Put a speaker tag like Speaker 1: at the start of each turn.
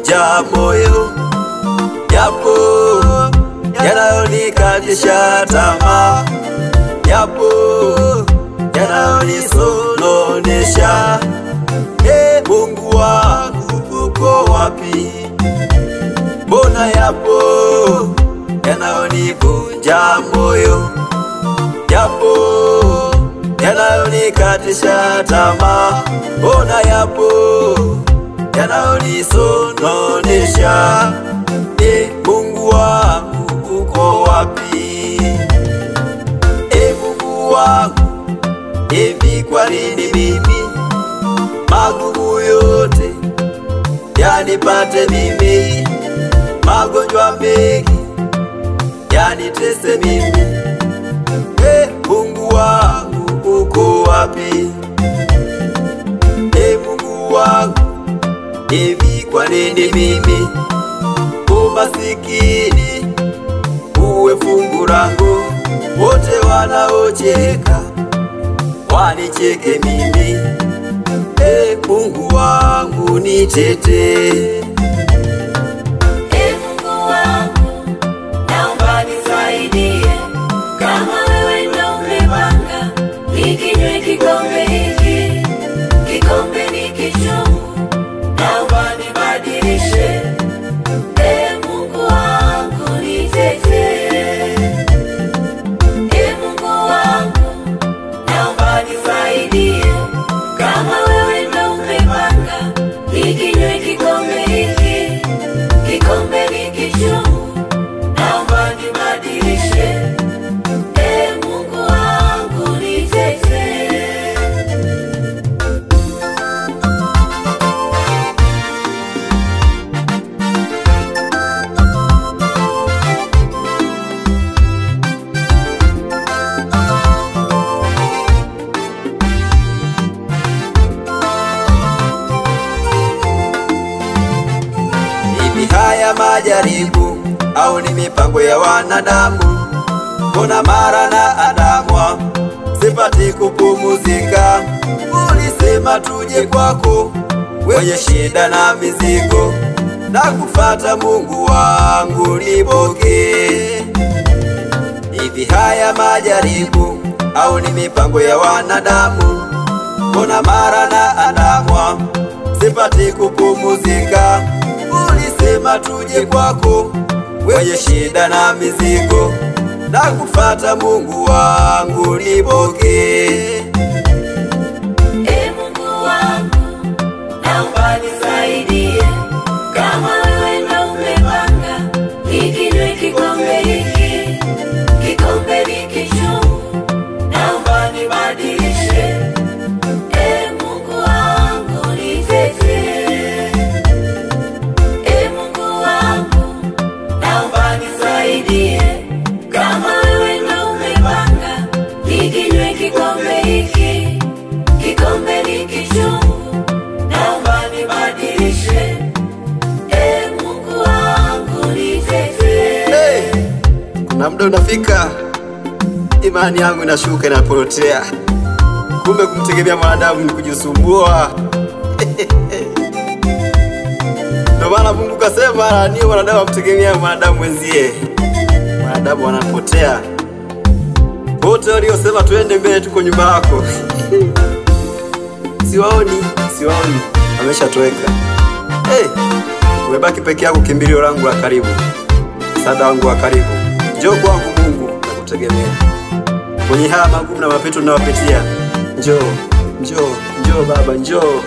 Speaker 1: yanayonivunja moyo, yapo yanayonikatisha tamaa, yapo yanayonisononesha. Mungu wangu uko wapi? Mbona yapo yanayonivunja moyo, yapo yanayonikatisha tamaa, mbona yapo yanayonisononesha. Mungu wangu uko wapi? Mungu wangu, hivi kwa nini mimi magumu yote yanipate mimi, magonjwa mengi yanitese mimi? Mungu wangu uko wapi? Mungu wangu, hivi kwa nini mimi umasikini uwe fungu langu? Wote wanaocheka wanicheke mimi. Mungu wangu nitetee.
Speaker 2: Mungu wangu, naomba nisaidie. Kama wewe ndo umepanga nikinywe kikombe hiki, kikombe ni kichungu, naomba nibadilishe. Mungu wangu nitetee. Mungu wangu, naomba nisaidie. Kama wewe ndo umepanga nikinywe kikombe hiki, kikombe ni kichungu, naomba nibadilishe. Mungu wangu nitetee.
Speaker 1: Haya majaribu au ni mipango ya wanadamu? Mbona mara na adamwa sipati kupumuzika? Ulisema tuje kwako wenye shida na mizigo, na kufata Mungu wangu nipokee. Hivi haya majaribu au ni mipango ya wanadamu? Mbona mara na adamwa sipati kupumuzika? Ulisema tuje kwako wenye shida na mizigo, na kufata Mungu wangu nipokee.
Speaker 2: Mungu wangu, naomba nisaidie. Kama wewe ndo umepanga nikinywe kikombe hiki, kikombe ni kichungu, naomba nibadilishe. Mungu wangu nitetee. Mungu wangu, naomba nisaidie. Kama wewe ndo umepanga nikinywe kikombe hiki, kikombe ni kichungu, naomba nibadilishe. Mungu wangu nitetee.
Speaker 1: Kuna muda unafika imani yangu inashuka, inaporotea. Kumbe kumtegemea mwanadamu ni kujisumbua. Ndio maana Mungu kasema ni mwanadamu amtegemea mwanadamu wenzie, mwanadamu wanapotea. Wote waliosema tuende mbele tuko nyuma yako. Siwaoni, ameshatoweka. Umebaki peke yako, kimbilio langu la karibu, msaada wangu wa karibu. Njoo kwangu Mungu, nakutegemea. Kwenye haya magumu na mapito ninayopitia, njoo Baba, njoo.